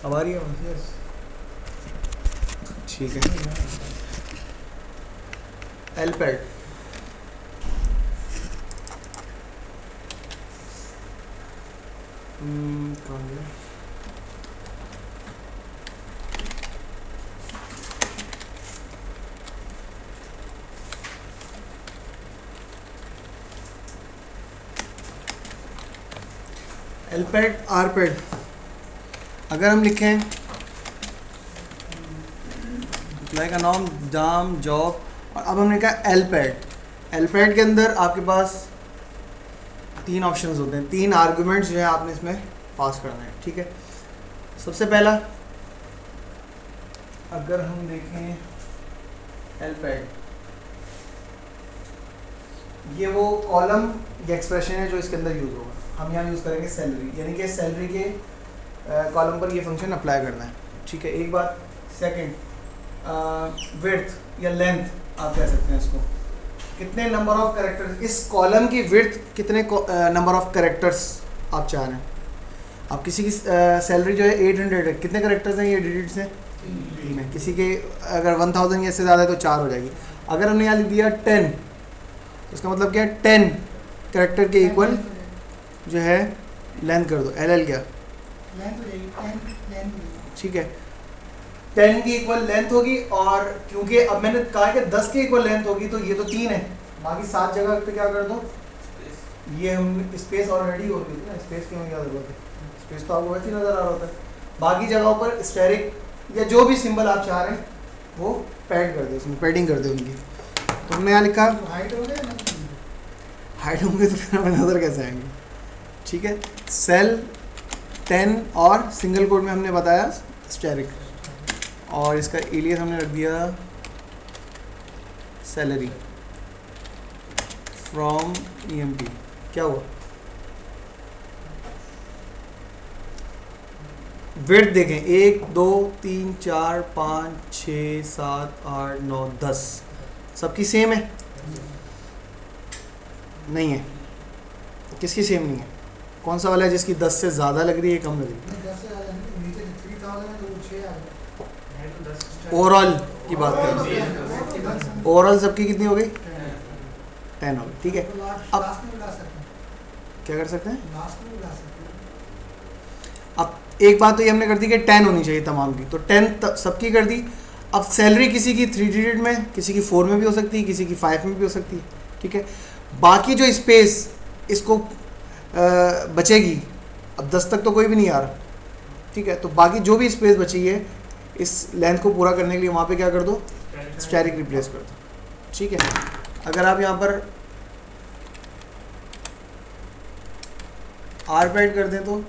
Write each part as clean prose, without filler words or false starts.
अब आ रही है? यस, ठीक है। एलपैड कौन है? एलपैड आरपैड अगर हम लिखें एम्प्लॉय का नाम, दाम, जॉब, और अब हमने कहा एलपैड। एलपैड के अंदर आपके पास 3 ऑप्शंस होते हैं, 3 आर्गुमेंट्स जो है आपने इसमें पास करना है, ठीक है। सबसे पहला अगर हम देखें एलपैड, ये वो कॉलम या एक्सप्रेशन है जो इसके अंदर यूज़ होगा। हम यहाँ यूज़ करेंगे सैलरी, यानी कि सैलरी के कॉलम पर ये फंक्शन अप्लाई करना है, ठीक है। एक बात। सेकंड, विड्थ या लेंथ आप कह सकते हैं इसको, कितने नंबर ऑफ कैरेक्टर्स इस कॉलम की विड्थ, कितने नंबर ऑफ कैरेक्टर्स आप चाह रहे हैं। आप किसी की सैलरी जो है 800 है, कितने कैरेक्टर्स हैं, ये डिजिट्स हैं 3 है। किसी के अगर 1000 या इससे ज़्यादा है तो 4 हो जाएगी। अगर हमने यहाँ लिख दिया 10, तो इसका मतलब क्या है, 10 कैरेक्टर के इक्वल जो है लेंथ कर दो, एल क्या ठीक है, 10 की इक्वल लेंथ होगी। और क्योंकि अब मैंने कहा कि 10 की इक्वल लेंथ होगी, तो ये तो 3 है, बाकी 7 जगह पे क्या कर दो, ये हम स्पेस ऑलरेडी होती है ना, स्पेस की हमें क्या जरूरत है, स्पेस तो आपको वैसे ही नज़र आ रहा होता है। बाकी जगहों पर स्टेरिक या जो भी सिंबल आप चाह रहे हैं वो पैड कर दे, उसमें पैडिंग कर दे उनकी। तो हमने यहाँ लिखा हाइट होंगे तो फिर हमें नज़र कैसे आएंगे, ठीक है। सेल 10 और सिंगल कोड में हमने बताया स्टेरिक, और इसका एलियस हमने रख दिया सैलरी फ्रॉम EMP। क्या हुआ, विड्थ देखें 1 2 3 4 5 6 7 8 9 10 सबकी सेम है, नहीं है। किसकी सेम नहीं है, कौन सा वाला है जिसकी 10 से ज़्यादा लग रही है, कम लग रही है। ओवरऑल की बात करें, ओवरऑल सबकी कितनी हो गई, 10 हो गई, ठीक है। अब क्या कर सकते हैं, अब एक बात तो ये हमने कर दी कि 10 होनी चाहिए तमाम की, तो 10 सबकी कर दी। अब सैलरी किसी की 3 डिजिट में, किसी की 4 में भी हो सकती है, किसी की 5 में भी हो सकती है, ठीक है। बाकी जो स्पेस इसको बचेगी, अब 10 तक तो कोई भी नहीं आ रहा, ठीक है, तो बाकी जो भी स्पेस बची है इस लेंथ को पूरा करने के लिए वहाँ पे क्या कर दो, स्टैरिक रिप्लेस कर दो, ठीक है। अगर आप यहाँ पर आरपैड कर दें तो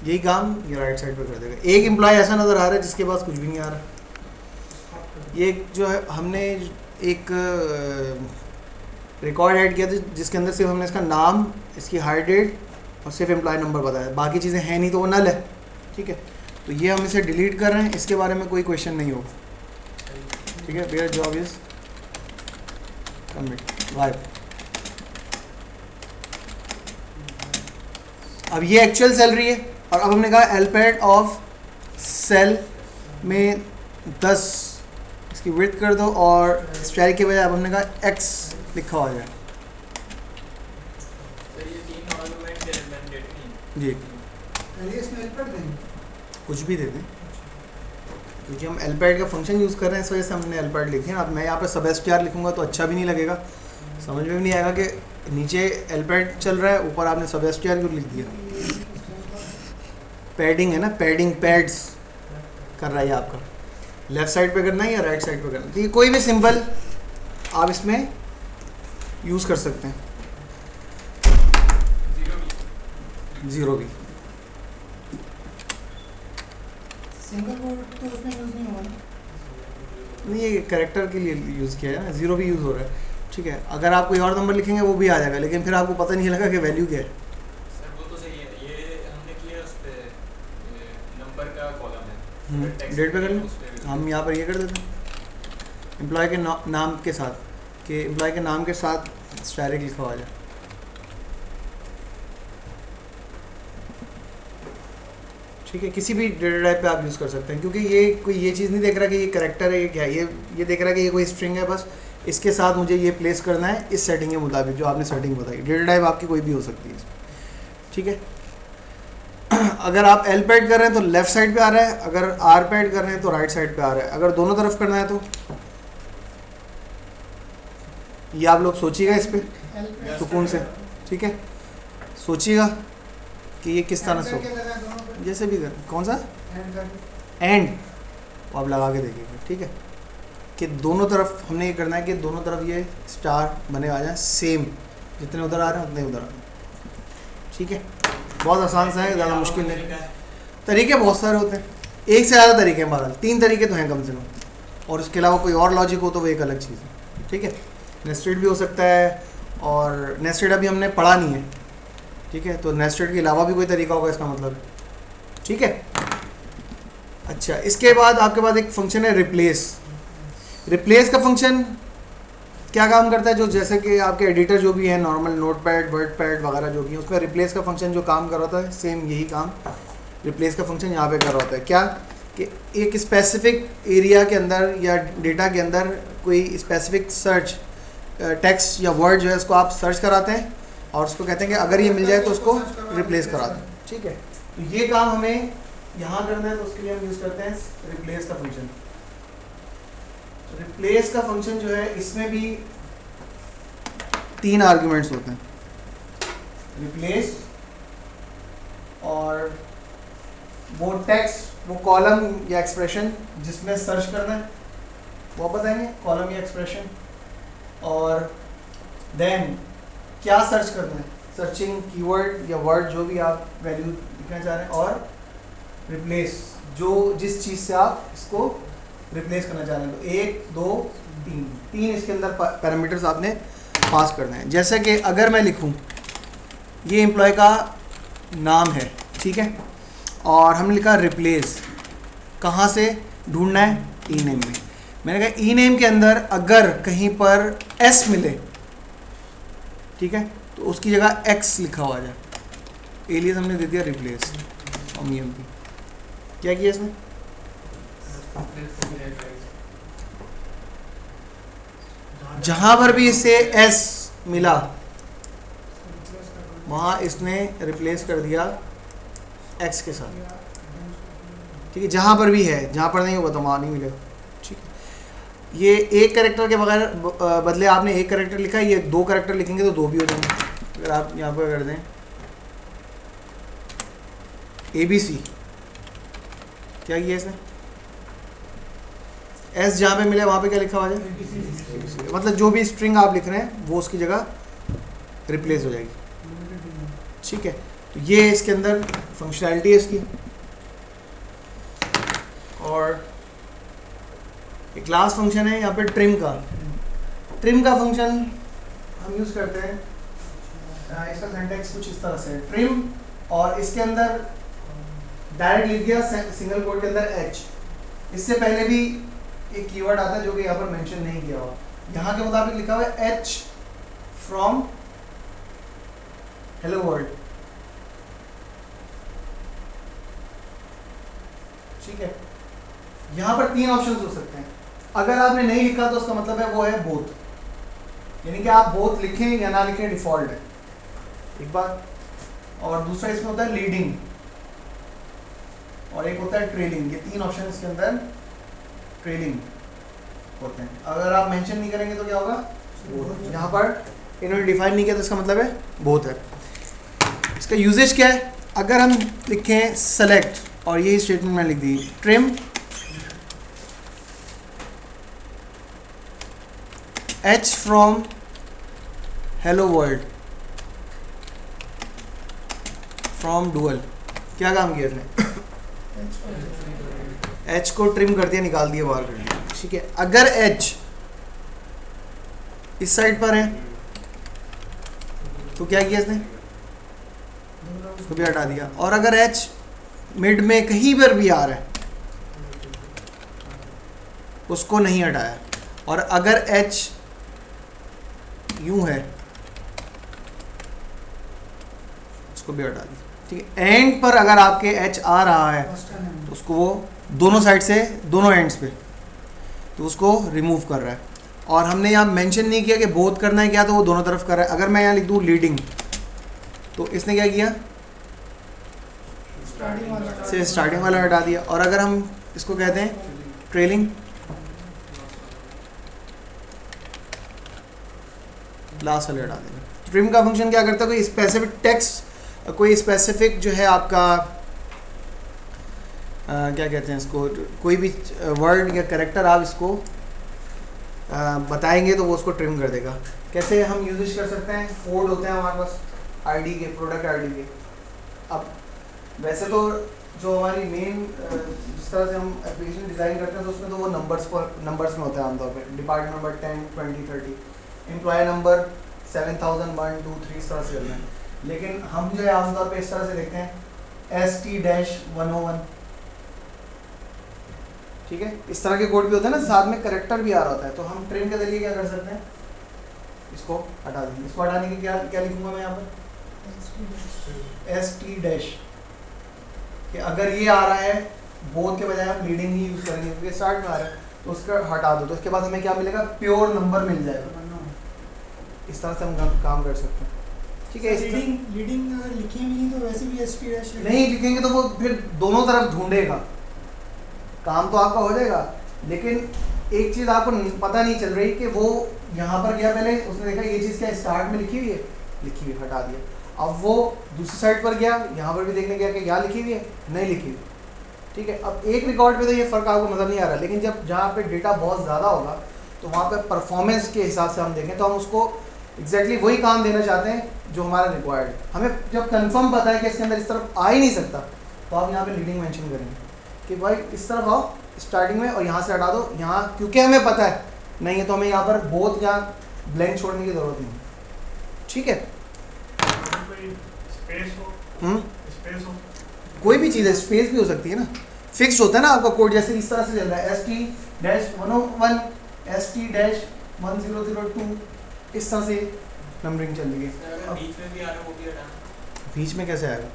यही काम ये राइट साइड पे कर देगा। एक एम्प्लॉय ऐसा नज़र आ रहा है जिसके पास कुछ भी नहीं आ रहा। ये जो है हमने एक रिकॉर्ड ऐड किया था जिसके अंदर सिर्फ हमने इसका नाम, इसकी हायर डेट और सिर्फ एम्प्लॉय नंबर बताया, बाकी चीज़ें हैं नहीं, तो वो नल है, ठीक है। तो ये हम इसे डिलीट कर रहे हैं, इसके बारे में कोई क्वेश्चन नहीं होगा, ठीक है। Where job is commit wipe. अब ये एक्चुअल सैलरी है, और अब हमने कहा एलपैड ऑफ सेल में 10 इसकी विड्थ कर दो, और स्ट्राइक के बजाय अब हमने कहा x लिखा हो जाए जी, कुछ भी दे दें, क्योंकि हम एलपैड का फंक्शन यूज़ कर रहे हैं, इस वजह से हमने एलपैड लिखे हैं। अब मैं यहाँ पे सब एस्ट्र लिखूँगा तो अच्छा भी नहीं लगेगा, समझ में भी नहीं आएगा कि नीचे एलपैड चल रहा है, ऊपर आपने सब एस्ट्र क्यों लिख दिया। पैडिंग है ना, पैडिंग पैड्स कर रहा है आपका, लेफ्ट साइड पे करना है या राइट साइड पे करना है, तो ये कोई भी सिंबल आप इसमें यूज़ कर सकते हैं। 0 भी सिंगल कोड तो उसमें यूज़ नहीं होगा, नहीं, ये कैरेक्टर के लिए यूज़ किया है ना, 0 भी यूज़ हो रहा है, ठीक है। अगर आप कोई और नंबर लिखेंगे वो भी आ जाएगा, लेकिन फिर आपको पता नहीं लगा कि वैल्यू क्या है। सर वो तो सही है, ये हमने किया उस पे नंबर का कॉलम है, डेट पे कर लें, हम यहाँ पर ये कर देते हैं एम्प्लॉय के नाम के साथ, कि एम्प्लॉय के नाम के साथ स्टैरिक लिखा हुआ जाए। ठीक है, किसी भी डेटा टाइप पे आप यूज़ कर सकते हैं, क्योंकि ये कोई ये चीज़ नहीं देख रहा कि ये करेक्टर है, ये क्या है, ये देख रहा है कि ये कोई स्ट्रिंग है, बस इसके साथ मुझे ये प्लेस करना है इस सेटिंग के मुताबिक जो आपने सेटिंग बताई। डेटा टाइप आपकी कोई भी हो सकती है इसमें, ठीक है। अगर आप एल पैड कर रहे हैं तो लेफ्ट साइड पे आ रहा है, अगर आर पैड कर रहे हैं तो राइट साइड पे आ रहा है। अगर दोनों तरफ करना है तो ये आप लोग सोचिएगा इस पर सुकून से, ठीक है, सोचिएगा कि ये किस तरह से हो, जैसे भी कर, कौन सा एंड वो आप लगा के देखिएगा, ठीक है, कि दोनों तरफ हमने ये करना है कि दोनों तरफ ये स्टार बने आ जाए सेम, जितने उधर आ रहे हैं उतने उधर आ रहे हैं, ठीक है। बहुत आसान सा है, ज़्यादा मुश्किल नहीं। तरीके बहुत सारे होते हैं, एक से ज़्यादा तरीके हैं, बहरहाल 3 तरीके तो हैं कम से कम, और उसके अलावा कोई और लॉजिक हो तो वो एक अलग चीज़ है, ठीक है। नेस्टेड भी हो सकता है, और नेस्टेड अभी हमने पढ़ा नहीं है, ठीक है, तो नेस्टेड के अलावा भी कोई तरीका होगा इसका मतलब, ठीक है। अच्छा, इसके बाद आपके पास एक फंक्शन है रिप्लेस। रिप्लेस का फंक्शन क्या काम करता है, जो जैसे कि आपके एडिटर जो भी है नॉर्मल नोटपैड वर्डपैड वगैरह जो भी है, उसमें रिप्लेस का फंक्शन जो काम कर रहा था, सेम यही काम रिप्लेस का फंक्शन यहाँ पे कर रहा होता है। क्या कि एक स्पेसिफिक एरिया के अंदर या डेटा के अंदर कोई स्पेसिफिक सर्च टेक्स्ट या वर्ड जो है उसको आप सर्च कराते हैं और उसको कहते हैं कि अगर ये मिल जाए तो उसको रिप्लेस करा दें, ठीक है। तो ये काम हमें यहाँ करना है, तो उसके लिए हम यूज़ करते हैं रिप्लेस का फंक्शन। रिप्लेस का फंक्शन जो है इसमें भी 3 आर्ग्यूमेंट्स होते हैं, रिप्लेस और वो टेक्स्ट, वो कॉलम या एक्सप्रेशन जिसमें सर्च करना है वो बताएंगे, कॉलम या एक्सप्रेशन, और देन क्या सर्च करना है, सर्चिंग कीवर्ड या वर्ड जो भी आप वैल्यू लिखना चाह रहे हैं, और रिप्लेस जो जिस चीज़ से आप इसको रिप्लेस करना चाह रहे हैं। तो 1 2 3 इसके अंदर पैरामीटर्स आपने पास करना है। जैसे कि अगर मैं लिखूं ये एम्प्लॉय का नाम है, ठीक है, और हमने लिखा रिप्लेस, कहाँ से ढूंढना है, ई नेम में। मैंने कहा ई नेम के अंदर अगर कहीं पर एस मिले, ठीक है, तो उसकी जगह एक्स लिखा हुआ जाए, एलियस हमने दे दिया रिप्लेस और EMP। क्या किया इसमें, जहां पर भी इसे एस मिला वहां इसने रिप्लेस कर दिया एक्स के साथ, ठीक है, जहां पर भी है, जहां पर नहीं होगा तो वहां नहीं मिलेगा, ठीक है। ये एक कैरेक्टर के बगैर बदले आपने एक कैरेक्टर लिखा है, ये 2 कैरेक्टर लिखेंगे तो 2 भी हो जाएंगे। अगर आप यहाँ पर कर दें ABC, क्या किया इसने, एस जहाँ पे मिले वहाँ पे क्या लिखा हुआ है, मतलब जो भी स्ट्रिंग आप लिख रहे हैं वो उसकी जगह रिप्लेस हो जाएगी, ठीक है। तो ये इसके अंदर फंक्शनैलिटी है इसकी। और एक क्लास फंक्शन है यहाँ पे ट्रिम का। ट्रिम का फंक्शन हम यूज़ करते हैं, इसका सिंटैक्स कुछ इस तरह से, ट्रिम, और इसके अंदर डायरेक्ट लिख दिया सिंगल कोट के अंदर एच। इससे पहले भी एक कीवर्ड आता है जो कि यहाँ पर मेंशन नहीं किया हुआ, यहाँ के मुताबिक लिखा हुआ है एच फ्रॉम हेलो वर्ल्ड, ठीक है। यहाँ पर 3 ऑप्शंस हो सकते हैं। अगर आपने नहीं लिखा तो उसका मतलब है वो है बोथ, यानी कि आप बोथ लिखें या ना लिखें डिफॉल्ट है, एक बात। और दूसरा इसमें होता है लीडिंग, और एक होता है ट्रेलिंग। ये 3 ऑप्शन इसके अंदर ट्रेलिंग होते हैं। अगर आप मेंशन नहीं करेंगे तो क्या होगा, यहाँ पर इन्होंने डिफाइन नहीं किया तो इसका मतलब है बोथ है। इसका यूजेज क्या है, अगर हम लिखें सेलेक्ट और यही स्टेटमेंट में लिख दी trim H from hello world from dual, क्या काम किया इसने, एच को ट्रिम कर दिया, निकाल दिया, बाहर कर दिया, ठीक है। अगर एच इस साइड पर है तो क्या किया इसने, उसको भी हटा दिया। और अगर एच मिड में कहीं पर भी आ रहा है उसको नहीं हटाया। और अगर एच यूं है उसको भी हटा दिया, ठीक है। एंड पर अगर आपके एच आ रहा है तो उसको वो दोनों साइड से, दोनों एंड्स पे, तो उसको रिमूव कर रहा है। और हमने यहाँ मेंशन नहीं किया कि बोथ करना है क्या, तो वो दोनों तरफ कर रहा है। अगर मैं यहाँ लिख दूँ लीडिंग, तो इसने क्या किया, स्टार्टिंग वाला हटा दिया। और अगर हम इसको कहते हैं ट्रेलिंग, लास्ट वाले हटा देंगे। ट्रिम का फंक्शन क्या करता है, कोई स्पेसिफिक टेक्स्ट, कोई स्पेसिफिक जो है आपका क्या कहते हैं इसको, कोई भी वर्ड या कैरेक्टर आप इसको बताएंगे तो वो उसको ट्रिम कर देगा। कैसे हम यूज कर सकते हैं, कोड होते हैं हमारे पास आईडी के, प्रोडक्ट आईडी के। अब वैसे तो जो हमारी मेन जिस तरह से हम एप्लीकेशन डिज़ाइन करते हैं तो उसमें तो वो नंबर्स में होता है आमतौर पे, डिपार्टमेंट नंबर 10, 20, 30, एम्प्लॉय नंबर 7000, 1, 2, 3 इस तरह से चल रहे हैं। लेकिन हम जो है आमतौर पे इस तरह से देखते हैं ST-101, ठीक है। इस तरह के कोड भी होते हैं ना, साथ में करेक्टर भी आ रहा होता है। तो हम ट्रिम के जरिए क्या कर सकते हैं, इसको हटा देंगे। इसको हटाने के क्या लिखूंगा मैं यहाँ पर, ST- कि अगर ये आ रहा है बोथ के बजाय हम लीडिंग ही यूज करेंगे क्योंकि स्टार्ट में आ रहा है, तो उसका हटा दो। तो उसके बाद हमें क्या मिलेगा, प्योर नंबर मिल जाएगा। इस तरह से हम काम कर सकते हैं, ठीक है। लीडिंग अगर लिखे भी नहीं तो वैसे भी ST- नहीं लिखेंगे तो वो फिर दोनों तरफ ढूंढेगा, काम तो आपका हो जाएगा। लेकिन एक चीज़ आपको पता नहीं चल रही कि वो यहाँ पर गया, पहले उसने देखा ये चीज़ क्या स्टार्ट में लिखी हुई है, लिखी हुई, हटा दिया। अब वो दूसरी साइड पर गया, यहाँ पर भी देखने गया कि यहाँ लिखी हुई है, नहीं लिखी हुई, ठीक है। अब एक रिकॉर्ड पे तो ये फ़र्क आपको नज़र नहीं आ रहा, लेकिन जब जहाँ पे डेटा बहुत ज़्यादा होगा तो वहाँ पर परफॉर्मेंस के हिसाब से हम देखें तो हम उसको एग्जैक्टली वही काम देना चाहते हैं जो हमारा रिक्वायर्ड है। हमें जब कंफर्म पता है कि इसके अंदर इस तरफ आ ही नहीं सकता, तो आप यहाँ पे लीडिंग मेंशन करेंगे कि भाई इस तरफ आओ स्टार्टिंग में और यहाँ से हटा दो, यहाँ क्योंकि हमें पता है नहीं है तो हमें यहाँ पर बोथ या ब्लैंक छोड़ने की ज़रूरत नहीं, ठीक है। कोई भी चीज़ है, स्पेस भी हो सकती है ना, फिक्स्ड होता है ना आपका कोड। जैसे इस तरह से चल रहा है ST-101, ST-1002, इस तरह से नंबरिंग चल रही है। बीच में भी आ रहा है वो भी हटाना। बीच में कैसे आएगा,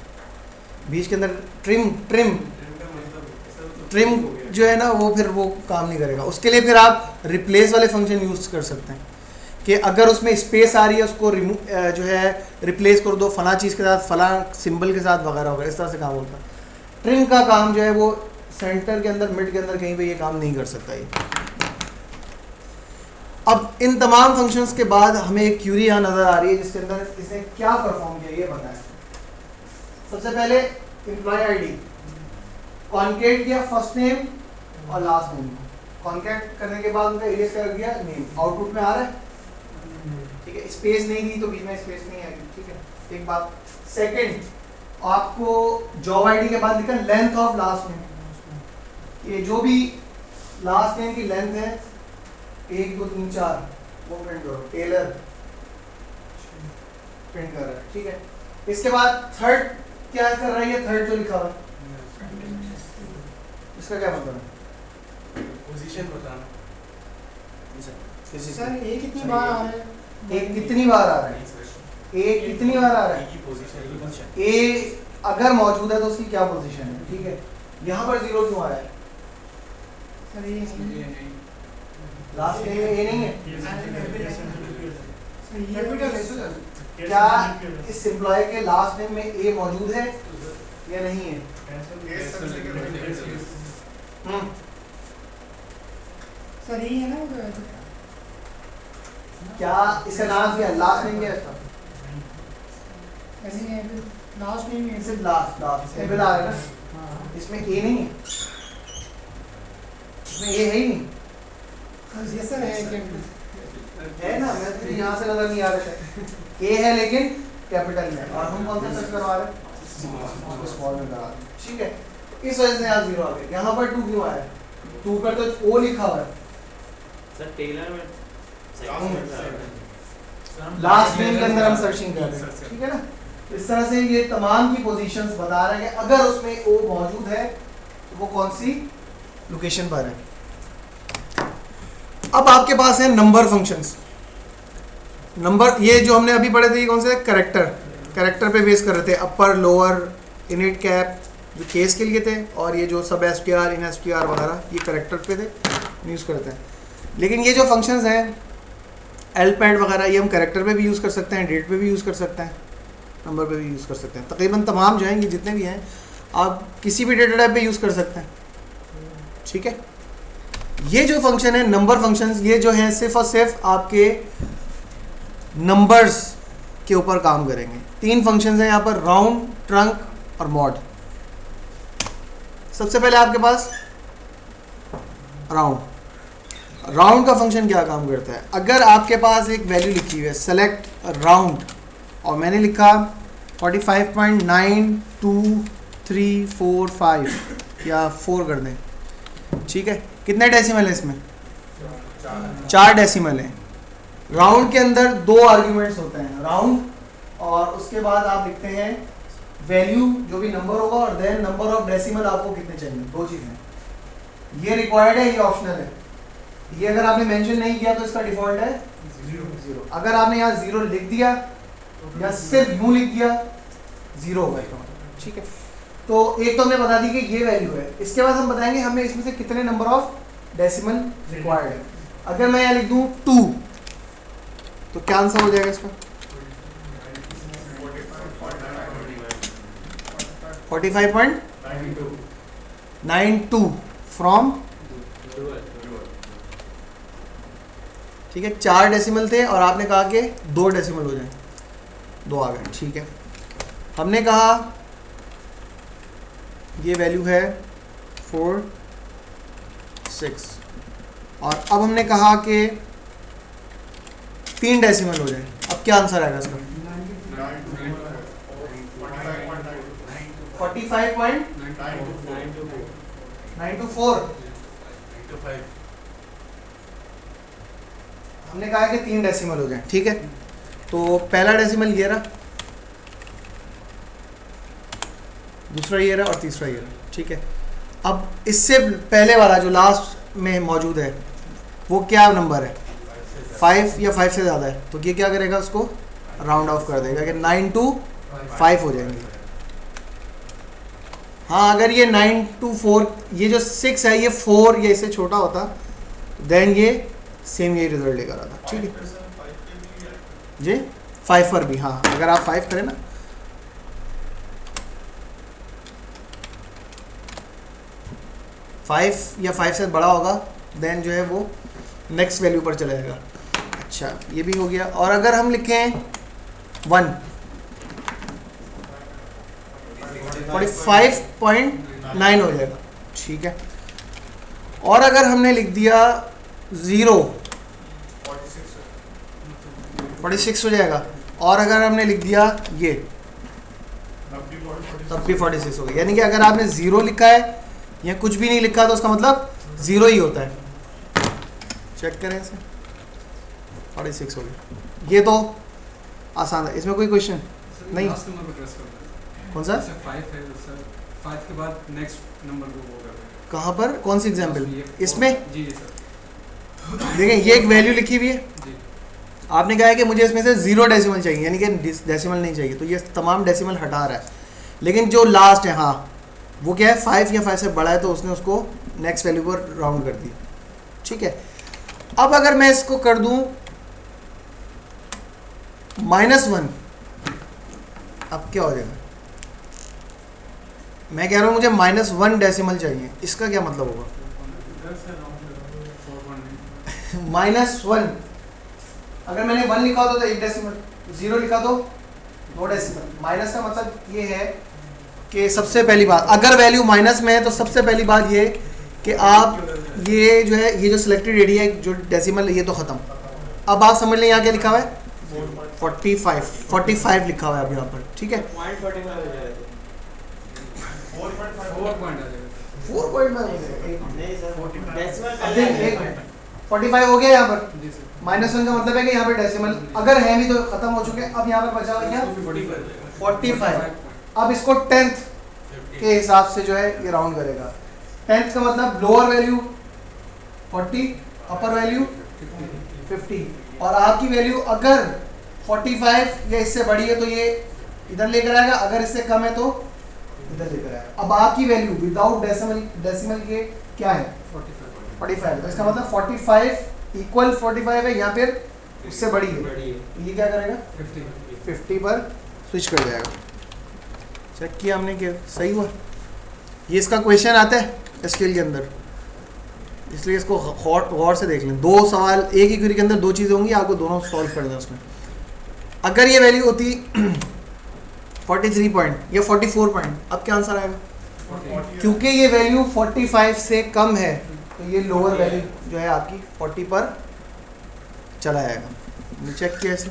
बीच के अंदर ट्रिम जो है ना वो फिर वो काम नहीं करेगा। उसके लिए फिर आप रिप्लेस वाले फंक्शन यूज कर सकते हैं कि अगर उसमें स्पेस आ रही है उसको रिमूव जो है रिप्लेस कर दो फला चीज़ के साथ, फला सिंबल के साथ वगैरह वगैरह, इस तरह से काम होता है। ट्रिम का काम जो है वो सेंटर के अंदर, मिड के अंदर कहीं पे ये काम नहीं कर सकता ये। अब इन तमाम फंक्शंस के बाद हमें एक क्यूरी यहाँ नज़र आ रही है जिसके अंदर इसने क्या परफॉर्म किया ये बताएं। सबसे पहले एम्प्लॉय आईडी कॉन्केट किया, फर्स्ट नेम और लास्ट नेम। कॉन्केट करने के बाद उनका एलियास कर दिया नेम, आउटपुट में आ रहा है, ठीक है। स्पेस नहीं दी तो बीच में स्पेस नहीं आएगी, ठीक है। एक बात। सेकंड, आपको जॉब आईडी के बाद लिखा लेंथ ऑफ लास्ट नेम, ये जो भी लास्ट नेम की लेंथ है 1, 2, 3, 4 वो प्रिंट करो, टेलर प्रिंट कर रहा है, ठीक है। इसके बाद थर्ड क्या कर रही है, थर्ड जो लिखा हुआ है इसका क्या मतलब है, पोजीशन बताना। सर ये कितनी बार आ रहा है, एक कितनी बार आ रहा है, ए कितनी बार आ रहा है, ए अगर मौजूद है तो उसकी क्या पोजीशन है, ठीक है। यहाँ पर 0 क्यों आया है, सर ये लास्ट नेम में ए नहीं है, कैपिटल है सर। क्या इस एम्प्लॉय के लास्ट नेम में ए मौजूद है या नहीं है? सर यही है ना वो, क्या इसका नाम क्या है, लास्ट नेम क्या है इसका? ऐसे ही है, लास्ट नेम है सिर्फ लास्ट एबल आ रहा है ना, हाँ। इसमें ए नहीं है, इसमें ए है ही नहीं, ये सर है कैपिटल है ना। मैं तो यहाँ से नजर नहीं आ रहा है, ए है लेकिन कैपिटल में, और हम कौन सा सर्च करवा रहे हैं, स्मॉल में करा रहे हैं, ठीक है। इस वजह से यहाँ 0 आ गया। यहाँ पर 2 क्यों आया, 2 पर तो ओ लिखा हुआ है, सर टेलर में लास्ट नेम के अंदर हम सर्चिंग कर रहे हैं, ठीक है ना। इस तरह से ये तमाम की पोजीशंस बता रहे हैं कि अगर उसमें ओ मौजूद है तो वो कौन सी लोकेशन पर है। अब आपके पास है नंबर फंक्शंस। नंबर ये जो हमने अभी पढ़े थे ये कौन से कैरेक्टर पे बेस कर रहे थे, अपर लोअर इनिट कैप जो केस के लिए थे, और ये जो सब str इन str वगैरह ये करेक्टर पे थे, यूज़ करते हैं। लेकिन ये जो फंक्शंस हैं हेल्प एंड वगैरह ये हम करेक्टर पे भी यूज़ कर सकते हैं, डेट पे भी यूज़ कर सकते हैं, नंबर पे भी यूज़ कर सकते हैं। तकरीबन तमाम जो हैं ये जितने भी हैं आप किसी भी डेटा टाइप पे यूज़ कर सकते हैं, ठीक है। ये जो फंक्शन है नंबर फंक्शंस, ये जो हैं सिर्फ और सिर्फ आपके नंबर्स के ऊपर काम करेंगे। 3 फंक्शंस हैं यहाँ पर, राउंड, ट्रंक और मॉड। सबसे पहले आपके पास राउंड का फंक्शन क्या काम करता है। अगर आपके पास एक वैल्यू लिखी हुई है सेलेक्ट राउंड और मैंने लिखा 45.92345 या 4 कर दें, ठीक है। कितने डेसिमल है इसमें? 4 डेसिमल है। राउंड के अंदर 2 आर्ग्यूमेंट्स होते हैं, राउंड और उसके बाद आप लिखते हैं वैल्यू जो भी नंबर होगा और देन नंबर ऑफ डेसिमल आपको कितने चाहिए, 2 चीज़ें। ये रिक्वायर्ड है, ये ऑप्शनल है। ये अगर आपने मेंशन नहीं किया तो इसका डिफॉल्ट है 0। अगर आपने यहाँ 0 लिख दिया या सिर्फ यूं लिख दिया 0 होगा इसका मतलब, ठीक है। तो एक तो हमने बता दी कि ये वैल्यू है। इसके बाद हम बताएंगे हमें इसमें से कितने नंबर ऑफ डेसिमल रिक्वायर्ड है। अगर मैं यहाँ लिख दूँ 2 तो क्या आंसर हो जाएगा इसका? 45.92 फ्रॉम, ठीक है। 4 डेसिमल थे और आपने कहा कि 2 डेसिमल हो जाए, 2 आ गए, ठीक है। हमने कहा ये वैल्यू है 46 और अब हमने कहा कि 3 डेसिमल हो जाए। अब क्या आंसर आएगा इसका? 45.924। हमने कहा कि 3 डेसिमल हो जाए, ठीक है। तो पहला डेसिमल ये रहा, दूसरा ये रहा और तीसरा ये रहा, ठीक है। अब इससे पहले वाला जो लास्ट में मौजूद है वो क्या नंबर है? 5 या 5 से ज़्यादा है, तो ये क्या करेगा, उसको राउंड ऑफ कर देगा कि 9 to 5 हो जाएंगे। हाँ, अगर ये 9 to 4, ये जो 6 है ये 4 या इससे छोटा होता देन ये सेम यही रिजल्ट लेकर आता, ठीक है जी। 5 पर भी, हाँ, अगर आप 5 करें ना, फाइव या 5 से बड़ा होगा देन जो है वो नेक्स्ट वैल्यू पर चला जाएगा। अच्छा, ये भी हो गया। और अगर हम लिखें 1, 45.9 हो जाएगा, ठीक है। और अगर हमने लिख दिया 0, 46 हो जाएगा। और अगर हमने लिख दिया ये तब भी 46 हो गया। यानी कि अगर आपने 0 लिखा है या कुछ भी नहीं लिखा तो उसका मतलब 0 ही होता है। चेक करें इसे, 46 हो गया। ये तो आसान है, इसमें कोई क्वेश्चन नहीं। कौन सा? 5 है सर, 5 के बाद नेक्स्ट नंबर को वो कर रहे हैं। कहाँ पर, कौन सी एग्जाम्पल? इसमें जी जी सर, देखें ये एक वैल्यू लिखी हुई है, जी आपने कहा है कि मुझे इसमें से 0 डेसिमल चाहिए, यानी कि डेसिमल नहीं चाहिए, तो ये तमाम डेसिमल हटा रहा है। लेकिन जो लास्ट है, हाँ, वो क्या है, 5 या 5 से बड़ा है, तो उसने उसको नेक्स्ट वैल्यू पर राउंड कर दिया, ठीक है। अब अगर मैं इसको कर दूं -1, अब क्या हो जाएगा? मैं कह रहा हूं मुझे -1 डेसिमल चाहिए, इसका क्या मतलब होगा? -1, अगर मैंने 1 लिखा होता तो 1 डेसिमल, 0 लिखा तो 2 डेसिमल। माइनस का मतलब ये है कि सबसे पहली बात, अगर वैल्यू माइनस में है तो सबसे पहली बात ये कि आप ये जो है, ये जो सिलेक्टेड एरिया है, जो डेसिमल है, ये तो ख़त्म। अब आप समझ लें यहाँ क्या लिखा हुआ है, 45 लिखा हुआ है अब यहाँ पर, ठीक है। 45 हो गया यहाँ पर। -1 का मतलब है कि यहाँ पे डेसिमल अगर है भी तो खत्म हो चुके हैं। अब यहाँ पे बचा हुआ क्या, 45। अब इसको 10th के हिसाब से जो है ये राउंड करेगा। 10th का मतलब लोअर वैल्यू 40, अपर वैल्यू 50। और आपकी वैल्यू अगर 45 या इससे बड़ी है तो ये इधर लेकर आएगा, अगर इससे कम है तो इधर लेकर आएगा। अब आपकी वैल्यू विदाउट डेसिमल के क्या है 45, तो इसका मतलब 45 इक्वल 45 है या फिर उससे बड़ी है। तो ये क्या करेगा 50 पर स्विच कर जाएगा। चेक किया हमने कि सही हुआ। ये इसका क्वेश्चन आता है स्केल के अंदर, इसलिए इसको गौर से देख लें। 2 सवाल एक ही क्वेरी के अंदर 2 चीज़ें होंगी, आपको दोनों सॉल्व करना है उसमें। अगर ये वैल्यू होती 43 पॉइंट या 44 पॉइंट, अब क्या आंसर आएगा? क्योंकि ये वैल्यू 45 से कम है तो ये लोअर वैल्यू जो है आपकी 40 पर चला जाएगा। चेक किया ऐसे।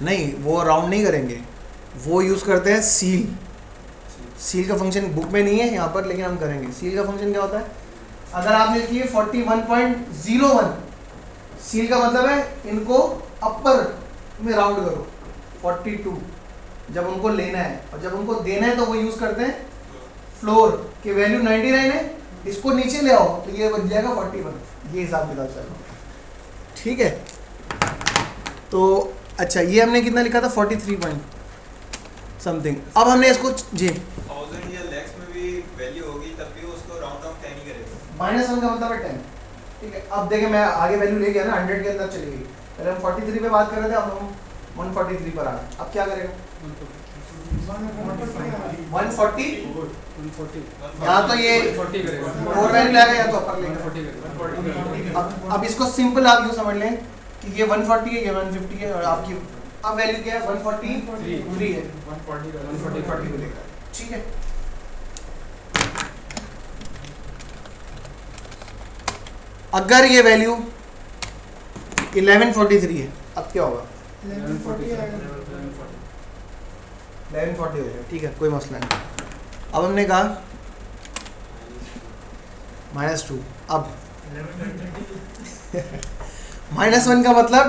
नहीं, वो राउंड नहीं करेंगे, वो यूज़ करते हैं सील। सील का फंक्शन बुक में नहीं है यहाँ पर, लेकिन हम करेंगे। सील का फंक्शन क्या होता है? अगर आपने लिखी है 41.01, सील का मतलब है इनको अपर में राउंड करो 42 जब उनको लेना है, और जब उनको देना है तो वो यूज़ करते हैं फ्लोर की वैल्यू 99 है, इसको नीचे ले आओ तो ये बन जाएगा 41। ये हिसाब किताब चल रहा है, ठीक है। तो अच्छा, ये हमने कितना लिखा था 43 पॉइंट समथिंग। अब हमने इसको जी थाउजेंड या लैक्स में भी वैल्यू होगी तब भी उसको राउंड ऑफ 10 ही करेगा। -1 का मतलब है 10, ठीक है। अब देखें, मैं आगे वैल्यू ले गया ना, 100 के अंदर चली गई। पहले हम 43 पे बात कर रहे थे, अब हम 143 पर आ गए। अब क्या करेगा 140, यहाँ तो ये लोअर वैल्यू लाएगा या तो अपर लेगा। अब इसको सिंपल आप यूँ समझ लें कि ये 140 है, ये 150 है, और आपकी अब वैल्यू क्या है 143 है, 140 को लेकर, ठीक है। अगर ये वैल्यू 1143 है, अब क्या होगा 1140 हो जाएगा, ठीक है, कोई मसला नहीं। अब हमने कहा -2, अब -1 का मतलब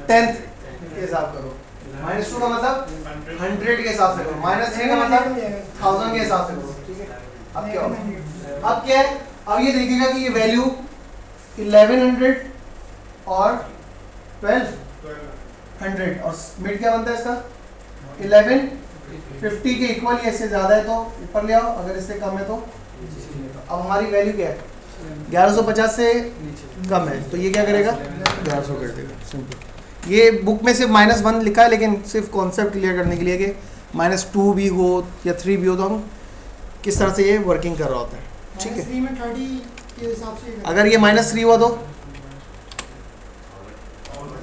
10th के हिसाब करो, -2 का मतलब 100 के हिसाब से करो, -3 का मतलब 1000 के हिसाब से करो, ठीक है। अब क्या होगा? अब क्या है? अब ये देखिएगा कि ये वैल्यू 1100 और 1200 और मिड क्या बनता है इसका 1150 के इक्वल, या इससे ज़्यादा है तो ऊपर ले आओ, अगर इससे कम है तो अब हमारी वैल्यू क्या है 1150 से कम है, तो ये क्या करेगा 1100 कर देगा, सिंपल। ये बुक में सिर्फ -1 लिखा है, लेकिन सिर्फ कॉन्सेप्ट क्लियर करने के लिए कि -2 भी हो या 3 भी हो तो हम किस तरह से ये वर्किंग कर रहा होता है, ठीक है। 3 में 30 के हिसाब से अगर ये -3 हुआ तो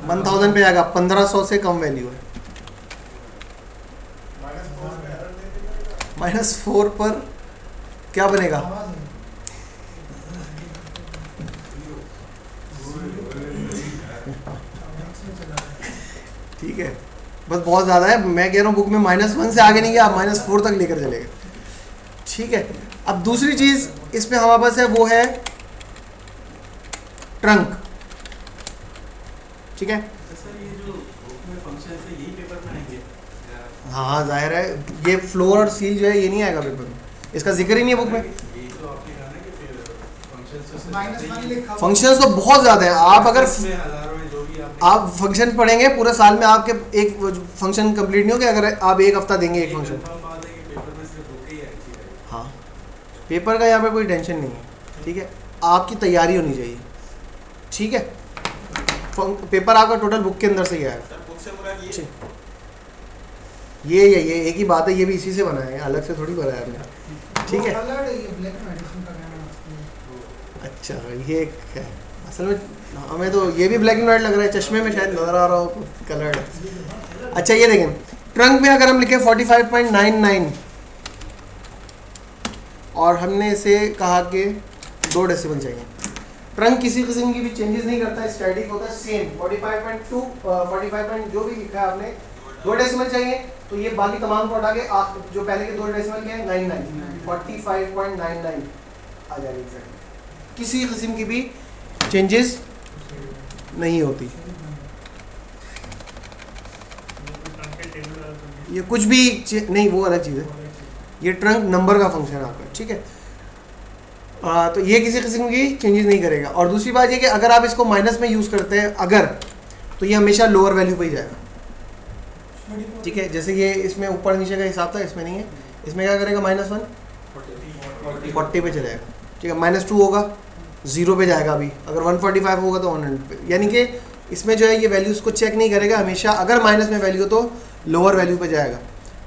1000 पे आएगा, 1500 से कम वैल्यू है। -4 पर क्या बनेगा ठीक है, बस बहुत ज़्यादा है। मैं कह रहा हूँ बुक में -1 से आगे नहीं गया, आप -4 तक लेकर चलेगा, ठीक है। अब दूसरी चीज़ इस पे हमारे पास है, वो है ट्रंक, ठीक है। हाँ हाँ, जाहिर है ये फ्लोर और सील जो है ये नहीं आएगा पेपर में, इसका जिक्र ही नहीं है बुक में। -1 लिखा फंक्शंस तो बहुत ज़्यादा है। आप अगर आप फंक्शन पढ़ेंगे पूरे साल में, आपके एक फंक्शन कंप्लीट नहीं हो गया अगर आप एक हफ्ता देंगे एक फंक्शन। हाँ, पेपर का यहाँ पे कोई टेंशन नहीं है, ठीक है। आपकी तैयारी होनी चाहिए, ठीक है। पेपर आपका टोटल बुक के अंदर से ही आएगा। ये एक ही बात है, ये भी इसी से बना है, अलग से थोड़ी बनाया आपने, ठीक है। अच्छा, ये है असल में, हमें तो ये भी ब्लैक एंड वाइट लग रहा है, चश्मे में शायद नज़र आ रहा हो कलर्ड है। अच्छा, ये देखें ट्रंक में अगर हम लिखें 45.99 और हमने इसे कहा कि 2 डेसिमल चाहिए। ट्रंक किसी किस्म की भी चेंजेस नहीं करता है, स्टैटिक होता है सेम। 45.2 45 जो भी लिखा है आपने 2 डेसिमल चाहिए, तो ये बाकी तमाम को हटा के जो पहले के 2 डेसिमल के हैं 99 45.99 आ जाएगी। किसी किस्म की भी चेंजेस नहीं होती, ये कुछ भी नहीं, वो अलग चीज़ है। ये ट्रंक नंबर का फंक्शन है आपका, ठीक है। तो ये किसी किस्म की चेंजेस नहीं करेगा। और दूसरी बात ये कि अगर आप इसको माइनस में यूज़ करते हैं अगर, तो ये हमेशा लोअर वैल्यू पे ही जाएगा। ठीक है, जैसे ये इसमें ऊपर नीचे का हिसाब था, इसमें नहीं है। इसमें क्या करेगा, -1 40 पे चलेगा। ठीक है, -2 होगा 0 पे जाएगा। अभी अगर 145 होगा तो 100 पे, यानी कि इसमें जो है ये वैल्यूज़ को चेक नहीं करेगा, हमेशा अगर माइनस में वैल्यू हो तो लोअर वैल्यू पे जाएगा।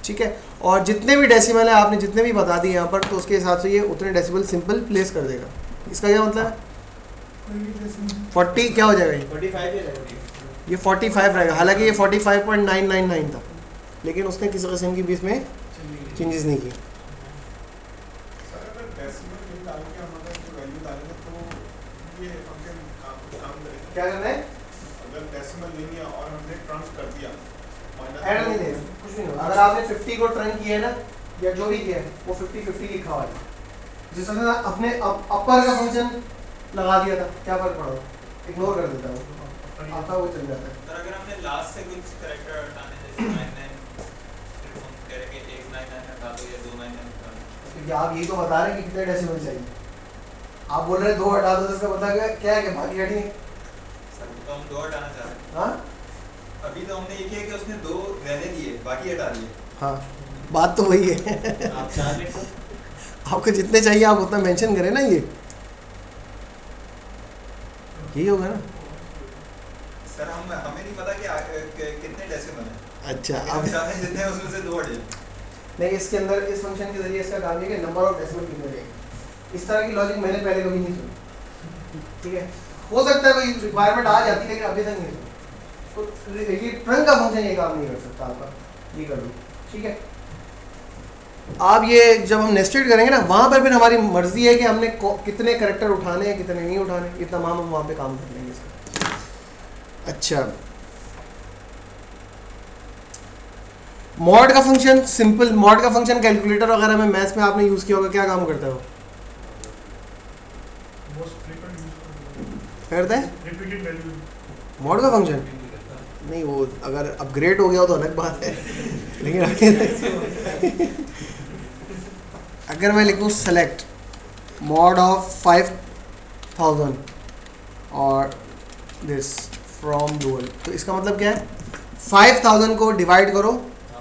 ठीक है, और जितने भी डेसिमल है आपने जितने भी बता दिए यहाँ पर, तो उसके हिसाब से ये उतने डेसिमल सिंपल प्लेस कर देगा। इसका क्या मतलब है, 40 क्या हो जाएगा, 45 ये 45 रहेगा। हालांकि ये 45.999 था, लेकिन उसने किसी किस्म की भी इसमें चेंजेस नहीं की। क्या करना है, अगर डेसिमल नहीं है और हमने ट्रांस कर दिया ऐड नहीं देगा, कुछ नहीं होगा। अगर आपने 50 को ट्रंक किया है ना, या जो भी किया है, वो 50-50 लिखा हुआ है। जिस समय अपने अपर का फंक्शन लगा दिया था, क्या फर्क पड़ा, इग्नोर कर देता है वो, आपका वो चल जाता है। सर अगर हमने लास्ट से कुछ कैरेक्टर हटाने, जैसे 99 सिर्फ हम कह रहे हैं कि 199 हटा दो या 299 हटा दो, क्योंकि आप यही तो बता रहे हैं कि कितने डेसिमल चाहिए। आप बोल रहे हैं 2 हटा दो, तो इसका मतलब क्या है कि बाकी हटिए। सर तो हम 2 हटाना चाह रहे हैं। हाँ अभी तो हमने ये किया कि उसने 2 रहने दिए, बाकी हटा दिए। हाँ, बात तो वही है। आप 4 लिखो। आपको जितने चाहिए आप उतना मेंशन करें ना, ये यही होगा ना। सर हमें नहीं पता कि कितने डेसिमल है। अच्छा, हम अब चाहते हैं जितने हैं उसमें से 2 हटे। नहीं, इसके अंदर इस फंक्शन के जरिए इसका काम ये कि नंबर ऑफ डेसिमल कितने रहेंगे। इस तरह की लॉजिक मैंने पहले कभी नहीं सुनी। ठीक है, हो सकता है कोई रिक्वायरमेंट आ जाती है, लेकिन अभी तक नहीं सुनी। तो ये ट्रंक का फंक्शन ये काम नहीं कर सकता आपका, ये कर दो। ठीक है, आप ये जब हम नेस्टेड करेंगे ना, वहाँ पर फिर हमारी मर्जी है कि हमने कितने कैरेक्टर ये कितने नहीं उठाने, ये तमाम हम वहाँ पे काम कर लेंगे इसका। अच्छा, मॉड का फंक्शन, सिंपल मॉड का फंक्शन कैलकुलेटर वगैरह में मैथ्स में आपने यूज़ किया होगा, क्या काम करता है वो, करता है रिपीटेड वैल्यू मॉड का फंक्शन। नहीं, वो अगर अपग्रेड हो गया हो तो अलग बात है, लेकिन अगर मैं लिखूँ सेलेक्ट मॉड ऑफ 5000 और दिस फ्रॉम डुअल, तो इसका मतलब क्या है, 5000 को डिवाइड करो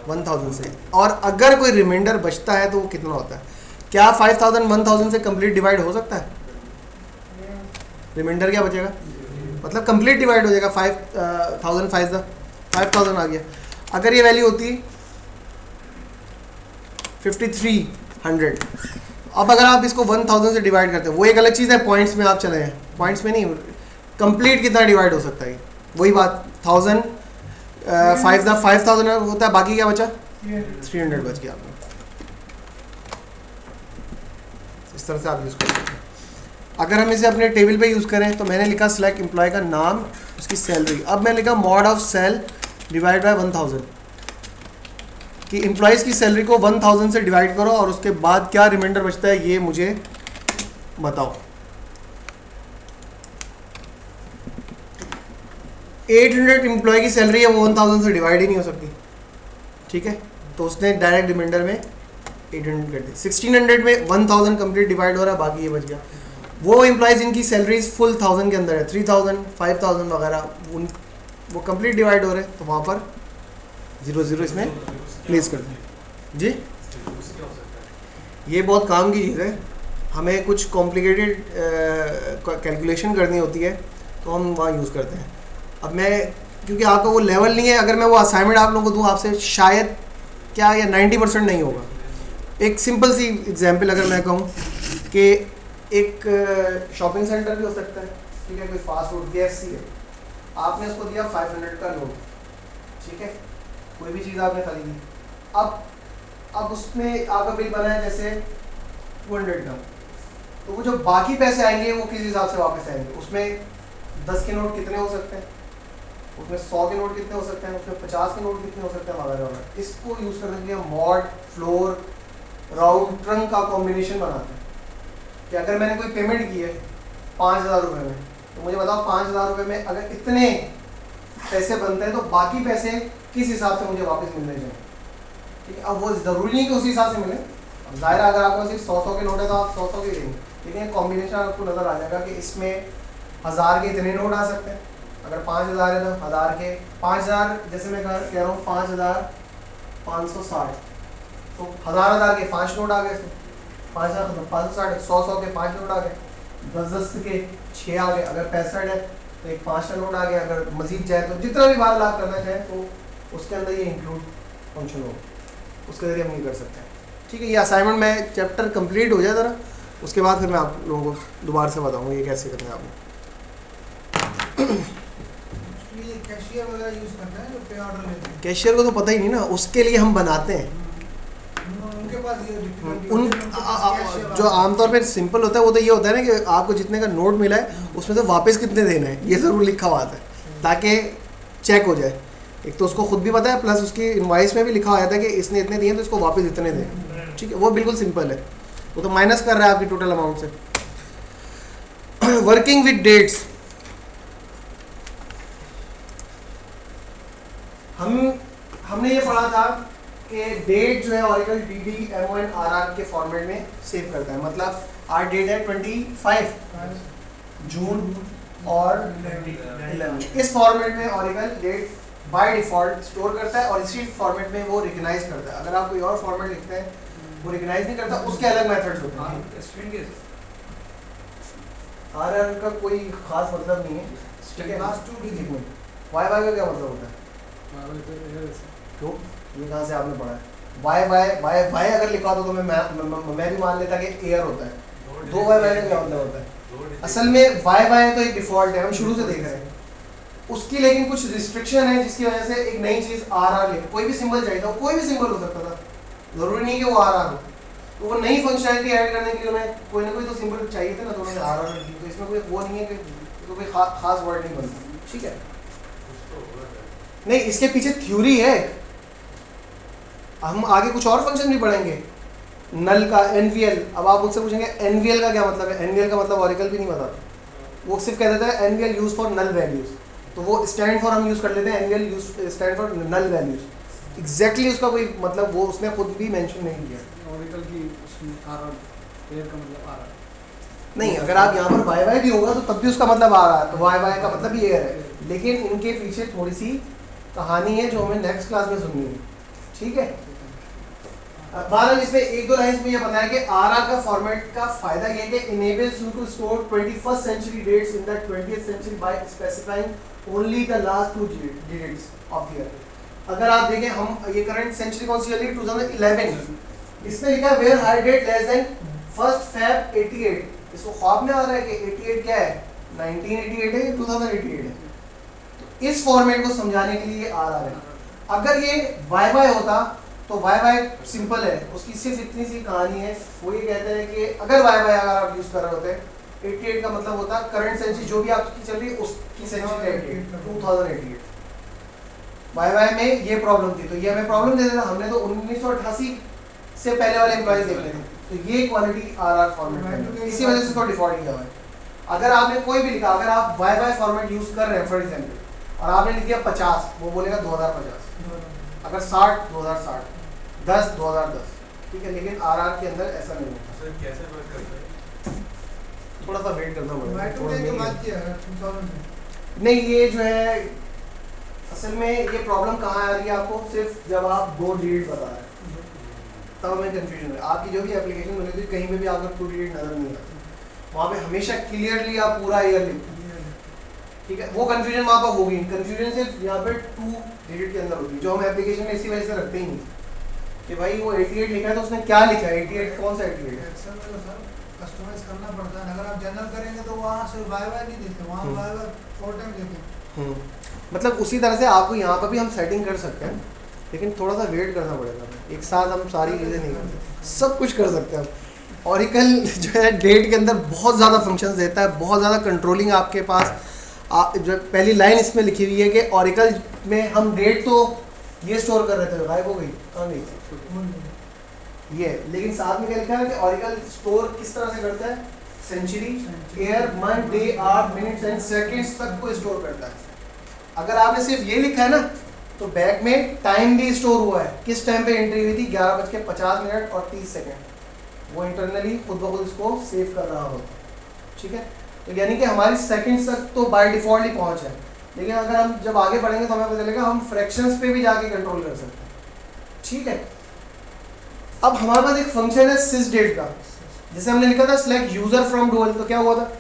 1000 से, और अगर कोई रिमाइंडर बचता है तो वो कितना होता है। क्या 5000 1000 से कंप्लीट डिवाइड हो सकता है, रिमाइंडर क्या बचेगा, मतलब कंप्लीट डिवाइड हो जाएगा। 5000 5000 आ गया। अगर ये वैल्यू होती 5300, अब अगर आप इसको 1000 से डिवाइड करते हैं, वो एक अलग चीज़ है, पॉइंट्स में आप चले हैं, पॉइंट्स में नहीं, कंप्लीट कितना डिवाइड हो सकता है, वही बात 1000 5000 होता है, बाकी क्या बचा 300 बच गया आपका। इस तरह से आप यूज़ कर सकते हैं। अगर हम इसे अपने टेबल पे यूज़ करें, तो मैंने लिखा सिलेक्ट एम्प्लॉय का नाम, उसकी सैलरी। अब मैं लिखा mod of sal divide by 1000, कि एम्प्लॉयज़ की सैलरी को 1000 से डिवाइड करो और उसके बाद क्या रिमाइंडर बचता है ये मुझे बताओ। 800 एम्प्लॉय की सैलरी है, वो 1000 से डिवाइड ही नहीं हो सकती। ठीक है, तो उसने डायरेक्ट रिमाइंडर में 800 कर दी। 1600 में 1000 कंप्लीट डिवाइड हो रहा है, बाकी ये बच गया। वो एम्प्लॉयज़ इनकी सैलरीज फुल 1000 के अंदर है, 3000 5000 वगैरह वो कंप्लीट डिवाइड हो रहे हैं, तो वहाँ पर 00 इसमें प्लेस कर दें। जी, ये बहुत काम की चीज़ है, हमें कुछ कॉम्प्लिकेटेड कैलकुलेशन करनी होती है तो हम वहाँ यूज़ करते हैं। अब मैं, क्योंकि आपका वो लेवल नहीं है, अगर मैं वो असाइनमेंट आप लोगों को दूँ आपसे, शायद क्या या 90% नहीं होगा। एक सिंपल सी एग्जांपल अगर मैं कहूँ कि एक शॉपिंग सेंटर भी हो सकता है, ठीक है, कोई फास्ट फूड KFC है, आपने उसको दिया 500 का नोट, ठीक है, कोई भी चीज़ आपने खरीदी, अब उसमें आपका बिल बना है जैसे 200 का, तो वो जो बाकी पैसे आएंगे वो किस हिसाब से वापस आएंगे, उसमें 10 के नोट कितने हो सकते हैं, उसमें 100 के नोट कितने हो सकते हैं, उसमें 50 के नोट कितने हो सकते हैं वगैरह वगैरह। इसको यूज़ करने के लिए मॉड, फ्लोर, राउंड, ट्रंक का कॉम्बिनेशन बनाते हैं कि अगर मैंने कोई पेमेंट की है 5000 रुपये में, तो मुझे बताओ 5000 रुपये में अगर इतने पैसे बनते हैं तो बाकी पैसे किस हिसाब से मुझे वापस मिलने चाहिए। ठीक है, अब वो ज़रूरी नहीं कि उसी हिसाब से मिले, अब ज़ाहिर है अगर आपके पास सिर्फ 100 के नोट है तो आप 100 के देंगे, लेकिन कॉम्बिनेशन आपको नज़र आ जाएगा कि इसमें 1000 के इतने नोट आ सकते हैं। अगर 5000 है तो 1000 के 5000, जैसे मैं कह रहा हूँ 5560, तो 1000 के 5 नोट आ गए इसमें, 5000 खत्म, 560, 100 के 5 नोट आ गए, 10 के 6 आ गए। अगर 65 है तो एक 5 का नोट आ गया। अगर मजीद चाहे तो जितना भी बार आप करना चाहें तो उसके अंदर ये इंक्लूड फंक्शन होगा, उसके जरिए हम ये कर सकते हैं। ठीक है, ये असाइनमेंट में चैप्टर कंप्लीट हो जाए ज़रा, उसके बाद फिर मैं आप लोगों को दोबारा से बताऊँगा ये कैसे करना है आपको। ये कैशियर वगैरह यूज़ करते हैं जो पे ऑर्डर लेते हैं, कैशियर को तो पता ही नहीं ना, उसके लिए हम बनाते हैं। उनके पास ये difficulty उन होती है, उनके पास कैशियर जो वाला- आमतौर पे सिंपल होता है वो तो ये होता है ना कि आपको जितने का नोट मिला है उसमें से वापस कितने देना है ये ज़रूर लिखा हुआ आता है ताकि चेक हो जाए। एक तो उसको खुद भी पता है, प्लस उसकी इनवॉइस में भी लिखा हुआ था कि इसने इतने दिए तो इसको वापस इतने दें। ठीक है, वो बिल्कुल सिंपल है, वो तो माइनस कर रहा है आपकी टोटल अमाउंट से। वर्किंग विद डेट्स, हमने ये पढ़ा था कि डेट जो है ऑरिकल DDMONRR के फॉर्मेट में सेव करता है। मतलब आज डेट है 25 जून और 11, इस फॉर्मेट में Oracle date by default store करता है और इसी फॉर्मेट में वो रिकग्नाइज करता है। अगर आप कोई और फॉर्मेट लिखते हैं वो रिकग्नाइज नहीं करता, उसके अलग मेथड्स होते हैं। स्ट्रिंग कैसे? RR का कोई खास मतलब नहीं है। ठीक है, Last two digit। Y Y का क्या मतलब होता है? क्यों, ये कहाँ से आपने पढ़ा है? वाई वाई वाई वाई अगर लिखा होता तो मैं भी मान लेता कि एयर होता है। दो वाई वाई का क्या मतलब होता है? असल में वाई वाई तो एक डिफॉल्ट है, हम शुरू से देख रहे हैं उसकी, लेकिन कुछ रिस्ट्रिक्शन है जिसकी वजह से एक नई चीज़ RR ले, कोई भी सिंबल चाहिए था, कोई भी सिंबल हो सकता था, जरूरी नहीं कि वो RR हो। तो वो नई फंक्शनैलिटी ऐड करने के लिए उन्हें कोई ना कोई तो सिंबल चाहिए था ना, तो उन्होंने RR लिख दी। तो इसमें कोई वो नहीं है कि तो कोई खास वर्ड नहीं बनता। ठीक है, नहीं इसके पीछे थ्योरी है, हम आगे कुछ और फंक्शन भी पढ़ेंगे। नल का NVL, अब आप मुझसे पूछेंगे NVL का क्या मतलब है? NVL का मतलब ऑरिकल भी नहीं बताता, वो सिर्फ कह देता है NVL use for null values, तो वो स्टैंड फॉर हम यूज कर लेते हैं NVL use stand for null values. Exactly उसका कोई मतलब वो उसने खुद भी मेंशन नहीं किया। ऑरिकल की उसमें RR, एयर का मतलब RR। नहीं, अगर आप यहाँ पर वाई वाई भी होगा तो तब भी उसका मतलब आ रहा है, तो वाई वाई का मतलब ही एयर है। लेकिन इनके पीछे थोड़ी सी कहानी है जो हमें नेक्स्ट क्लास में सुननी है। ठीक है, बहरहाल इसमें एक दो लाइन में ये बताया कि RR का फॉर्मेट का फायदा ये है कि enables you to store 21st century dates in the 20th century by specifying only the लास्ट 2 digits ऑफ द ईयर। अगर आप देखें, हम ये करंट सेंचुरी कौन सी चल रही है? 2011, इसमें लिखा है where hire date less than 1st Feb 88। इसको ख्वाब में आ रहा है कि 88 क्या है, 1988 है या 2088 है। तो इस फॉर्मेट को समझाने के लिए ये RR है। अगर ये वाई वाई होता तो वाई वाई सिंपल है, उसकी सिर्फ इतनी सी कहानी है, वो ये कहते हैं कि अगर वाई वाई अगर आप यूज कर रहे होते 88 का मतलब होता करंट सेंचुरी जो भी आपकी चल रही है उसकी सेंचुरी 2088। वाई वाई में ये प्रॉब्लम थी, तो ये हमें प्रॉब्लम दे देता। हमने तो 1988 से पहले वाले एम्प्लॉयज देख लेते, तो ये क्वालिटी RR फॉर्मेट है, इसी वजह से इसको डिफॉल्ट किया हुआ है। अगर आपने कोई भी लिखा, अगर आप वाई वाई फॉर्मेट यूज कर रहे हैं फॉर एग्जाम्पल, और आपने लिख दिया 50, वो बोलेगा 2050, अगर 60 2060, 10 2010। ठीक है, लेकिन RR के अंदर ऐसा नहीं होता। सर कैसे वर्क करता है? थोड़ा सा वेट करना पड़ेगा। Y2K की बात किया है 2000 में। नहीं, ये जो है असल में ये प्रॉब्लम कहाँ आ रही है आपको? सिर्फ जब आप 2 डिजिट बता रहे हैं तब हमें कंफ्यूजन है। आपकी जो भी एप्लीकेशन बनी थी कहीं पे भी आपको 2 डिजिट नजर नहीं आती, वहाँ पे हमेशा क्लियरली आप पूरा ईयर लिखते हैं। ठीक है, वो कंफ्यूजन वहाँ पर होगी। कंफ्यूजन सिर्फ यहाँ पे 2 डिजिट के अंदर होगी, जो हम एप्लीकेशन में इसी वजह से रखते ही नहीं कि भाई वो 88 लिखा है तो उसने क्या लिखा है, 88 कौन सा 88 है? एक्सेल में तो सर कस्टमाइज करना पड़ता है। अगर आप जनरल करेंगे तो वहाँ से वाई वाई नहीं देते, वहाँ वाई वाई 4 टाइम देते हैं। मतलब उसी तरह से आपको यहाँ पर भी हम सेटिंग कर सकते हैं, लेकिन थोड़ा सा वेट करना पड़ेगा। एक साथ हम सारी चीज़ें नहीं कर सकते, सब कुछ कर सकते हैं हम। ऑरिकल जो है डेट के अंदर बहुत ज़्यादा फंक्शंस देता है, बहुत ज़्यादा कंट्रोलिंग आपके पास। जो पहली लाइन इसमें लिखी हुई है कि ऑरिकल में हम डेट तो ये स्टोर कर रहे थे, गायब हो गई, कहाँ गई ये, लेकिन साथ में क्या लिखा है कि ऑरिकल स्टोर किस तरह से करता है? Century, year, month, day, hour, minutes and seconds तक को स्टोर करता है। अगर आपने सिर्फ ये लिखा है ना तो बैक में टाइम भी स्टोर हुआ है, किस टाइम पे एंट्री हुई थी, 11:50 और 30 सेकंड। वो इंटरनली खुद ब खुद इसको सेव कर रहा होता है। ठीक है, तो यानी कि हमारी सेकंड्स तक तो बाय डिफॉल्ट ही पहुंच है, लेकिन अगर हम जब आगे बढ़ेंगे तो हमें पता चलेगा हम फ्रैक्शंस पे भी जाके कंट्रोल कर सकते हैं। ठीक है, अब हमारे पास एक फंक्शन है sysdate का, जैसे हमने लिखा था select user from dual, तो क्या हुआ था,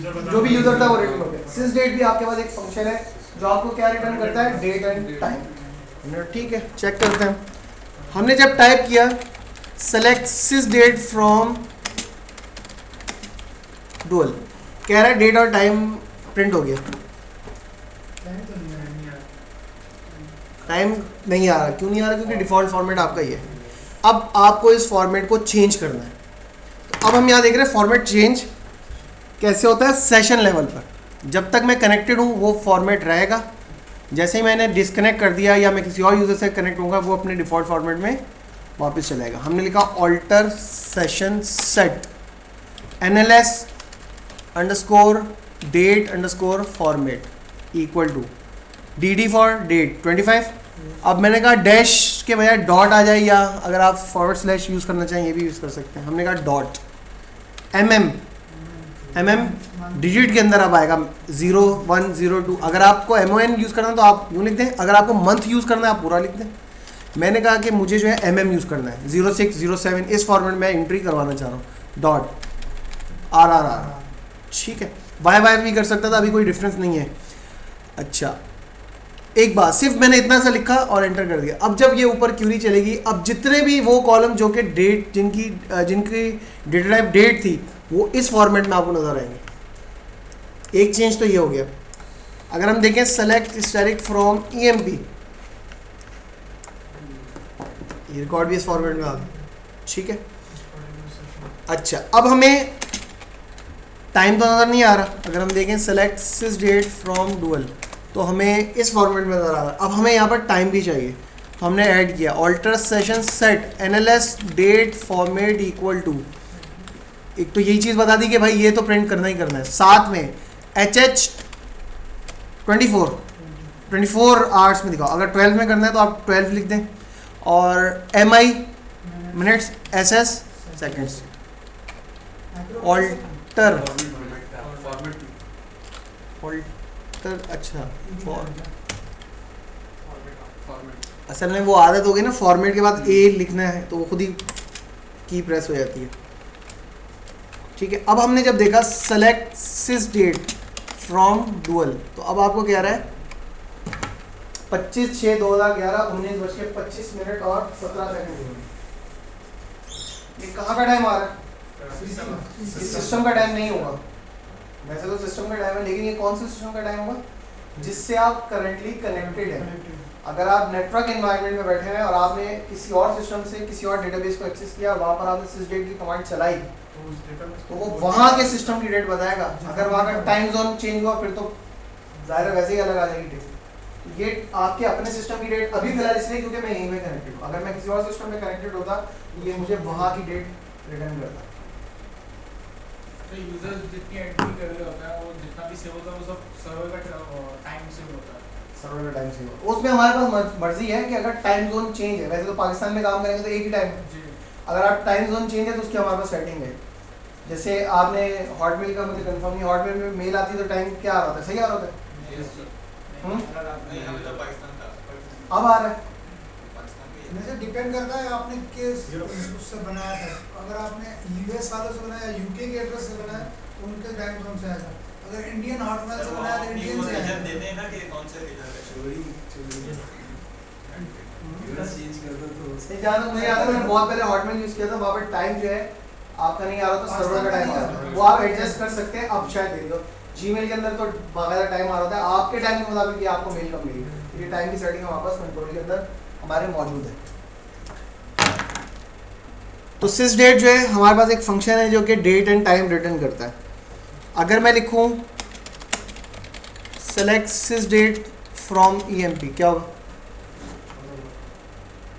जो भी यूजर था वो रिटर्न हो गया। sysdate भी आपके पास एक फंक्शन है जो आपको क्या रिटर्न करता है, डेट एंड टाइम। ठीक है, चेक करते हैं। हमने जब टाइप किया select sysdate from dual, कह रहा है डेट और टाइम प्रिंट हो गया, टाइम नहीं आ रहा। क्यों नहीं आ रहा, क्योंकि डिफॉल्ट फॉर्मेट आपका ही है। अब आपको इस फॉर्मेट को चेंज करना है, तो अब हम यहाँ देख रहे हैं फॉर्मेट चेंज कैसे होता है, सेशन लेवल पर। जब तक मैं कनेक्टेड हूँ वो फॉर्मेट रहेगा, जैसे ही मैंने डिस्कनेक्ट कर दिया या मैं किसी और यूज़र से कनेक्ट होऊंगा वो अपने डिफ़ॉल्ट फॉर्मेट में वापस चलेगा। हमने लिखा alter session set NLS underscore date underscore format equal to DD for date 25। अब मैंने कहा डैश के बजाय डॉट आ जाए, या अगर आप फॉरवर्ड स्लैश यूज़ करना चाहें ये भी यूज़ कर सकते हैं। हमने कहा डॉट MM डिजिट के अंदर अब आएगा 0 1 0 2। अगर आपको MON यूज़ करना है तो आप यूँ लिख दें, अगर आपको मंथ यूज़ करना है आप पूरा लिख दें। मैंने कहा कि मुझे जो है MM यूज़ करना है, 06 07 इस फॉर्मेट में एंट्री करवाना चाह रहा हूँ, डॉट RRR। ठीक है, वाई भी कर सकता था, अभी कोई डिफरेंस नहीं है। अच्छा, एक बात, सिर्फ मैंने इतना सा लिखा और एंटर कर दिया। अब जब ये ऊपर क्यूरी चलेगी, अब जितने भी वो कॉलम जो कि डेट जिनकी डेटा टाइप डेट थी वो इस फॉर्मेट में आपको नजर आएंगे। एक चेंज तो ये हो गया। अगर हम देखें सेलेक्ट स्टैटिक फ्रॉम EMP, ये रिकॉर्ड भी इस फॉर्मेट में आ गया। ठीक है, अच्छा, अब हमें टाइम तो नज़र नहीं आ रहा। अगर हम देखें सेलेक्ट sysdate फ्रॉम डुअल, तो हमें इस फॉर्मेट में नज़र आ रहा है। अब हमें यहाँ पर टाइम भी चाहिए, तो हमने ऐड किया alter session set NLS date format equal to, एक तो यही चीज़ बता दी कि भाई ये तो प्रिंट करना ही करना है, साथ में HH 24 आवर्स में दिखाओ। अगर 12 में करना है तो आप 12 लिख दें, और MI minutes, SS seconds. Alter अच्छा असल में वो आदत हो गई ना, फॉर्मेट के बाद A लिखना है तो वो खुद ही की प्रेस हो जाती है। ठीक है, अब हमने जब देखा सेलेक्ट sysdate फ्रॉम डुअल, तो अब आपको क्या रहा है 25/6/2011 19:25 और 17 सेकंड। ये कहाँ का टाइम आ रहा है, सिस्टम का टाइम नहीं होगा। वैसे तो सिस्टम का टाइम है, लेकिन ये कौन सा सिस्टम का टाइम होगा, जिससे आप करंटली कनेक्टेड हैं। अगर आप नेटवर्क एनवायरनमेंट में बैठे हैं और आपने किसी और सिस्टम से किसी और डेटाबेस को एक्सेस किया, वहाँ पर आपने sysdate की कमांड चलाई, तो वो वहाँ के सिस्टम की डेट बताएगा। अगर वहाँ का टाइम जोन चेंज हुआ फिर तो ज़ाहिर वैसे ही अलग आ जाएगी डेट। ये आपके अपने सिस्टम की डेट अभी फिलहाल इसलिए क्योंकि मैं यहीं में कनेक्टेड हूँ। अगर मैं किसी और सिस्टम में कनेक्टेड होता ये मुझे वहाँ की डेट रिटर्न करता। तो यूजर जितनी एंट्री कर रहे होता है वो जितना भी सेव होता है वो सब सर्वर का टाइम सेव होता है, सर्वर का टाइम सेव। उसमें हमारे पास मर्जी है कि अगर टाइम जोन चेंज है, वैसे तो पाकिस्तान में काम करेंगे तो एक ही टाइम है। अगर आप टाइम जोन चेंज है तो उसकी हमारे पास सेटिंग है। जैसे आपने हॉटमेल का मुझे कंफर्म नहीं, हॉटमेल में मेल आती है तो टाइम क्या आ रहा था, सही आ रहा था, नहीं हमें तो पाकिस्तान का अब आ रहा है। वैसे डिपेंड करता है आपने किस उससे बनाया था। अगर आपने US वालों से बनाया, UK के एड्रेस से बनाया तो उनके टाइम जोन से आएगा। अगर इंडियन हॉटमेल से बनाया तो इंडियन से आएगा। देते हैं ना कि कौन से रीजन चेंज कर दो तो नहीं, जहाँ तक मुझे याद है मैंने बहुत पहले हॉटमेल यूज़ किया था, वहाँ पर टाइम जो है आपका नहीं आ रहा था, सर्वर का टाइम आ रहा था। वो आप एडजस्ट कर सकते हैं। अब शायद देख लो जीमेल के अंदर तो बाकायदा टाइम आ रहा था, आपके टाइम के मुताबिक ये आपको मेल कब मिलेगी। ये टाइम की सेटिंग है वापस कंट्रोल के अंदर हमारे मौजूद है। तो sysdate जो है हमारे पास एक फंक्शन है जो कि डेट एंड टाइम रिटर्न करता है। अगर मैं लिखूं select sysdate from EMP, क्या होगा,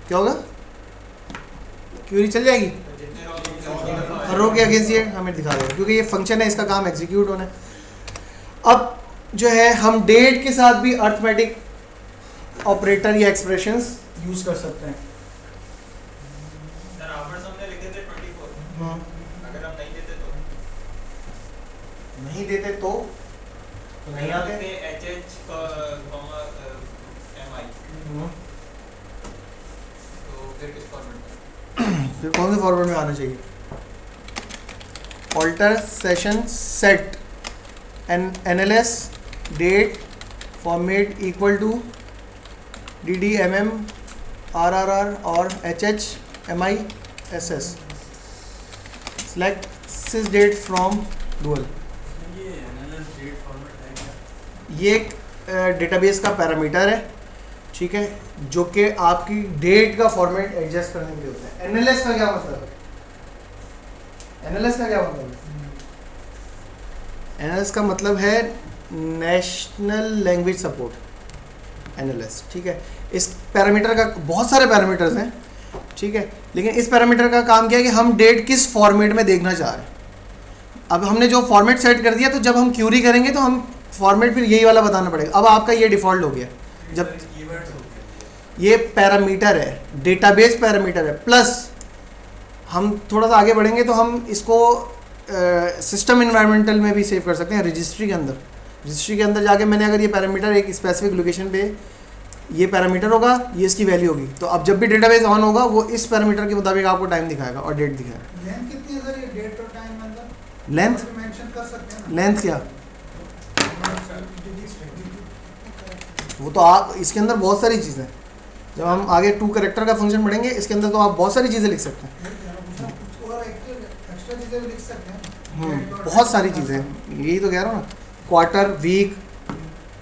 क्या होगा, क्यूरी चल जाएगी, रो के अगेंस्ट ये हमें दिखा देगा क्योंकि ये फंक्शन है, इसका काम एग्जीक्यूट होना है। अब जो है हम डेट के साथ भी अर्थमेटिक ऑपरेटर या एक्सप्रेशंस यूज कर सकते हैं। सर आवर्स हमने लिखे थे अगर हम नहीं देते नहीं देते तो नहीं आते। HH MI तो फिर किस फॉर्मेट में? फिर कौन से फॉर्मेट में आना चाहिए? Alter session set NLS date format equal to DDMM RRR और HH MI SS select sys date from dual। ये NLS डेट फॉर्मेट है क्या? ये एक डेटाबेस का पैरामीटर है, ठीक है, जो कि आपकी डेट का फॉर्मेट एडजस्ट करने के लिए होता है। NLS का क्या मतलब है? NLS का क्या मतलब है? NLS का मतलब है नेशनल लैंग्वेज सपोर्ट, NLS, ठीक है। इस पैरामीटर का बहुत सारे पैरामीटर्स हैं, ठीक है, लेकिन इस पैरामीटर का काम क्या है कि हम डेट किस फॉर्मेट में देखना चाह रहे हैं। अब हमने जो फॉर्मेट सेट कर दिया, तो जब हम क्यूरी करेंगे तो हम फॉर्मेट फिर यही वाला बताना पड़ेगा। अब आपका ये डिफ़ॉल्ट हो गया, जब कीवर्ड्स हो गए। ये पैरामीटर है, डेटाबेस पैरामीटर है, प्लस हम थोड़ा सा आगे बढ़ेंगे तो हम इसको सिस्टम इन्वायरमेंटल में भी सेव कर सकते हैं, रजिस्ट्री के अंदर। रजिस्ट्री के अंदर जाके मैंने अगर ये पैरामीटर एक स्पेसिफिक लोकेशन पे ये पैरामीटर होगा, ये इसकी वैल्यू होगी, तो अब जब भी डेटाबेस ऑन होगा वो इस पैरामीटर के मुताबिक आपको टाइम दिखाएगा और डेट दिखाएगा। लेंथ कितनी है सर ये डेट और टाइम में अंदर? लेंथ मेंशन कर सकते हैं ना? लेंथ क्या, वो तो आप इसके अंदर बहुत सारी चीज़ें, जब हम आगे टू कैरेक्टर का फंक्शन पढ़ेंगे इसके अंदर तो आप बहुत सारी चीज़ें लिख सकते हैं। और एक्स्ट्रा चीजें भी लिख सकते हैं। बहुत सारी चीज़ें, यही तो कह रहा हूँ ना, quarter, week,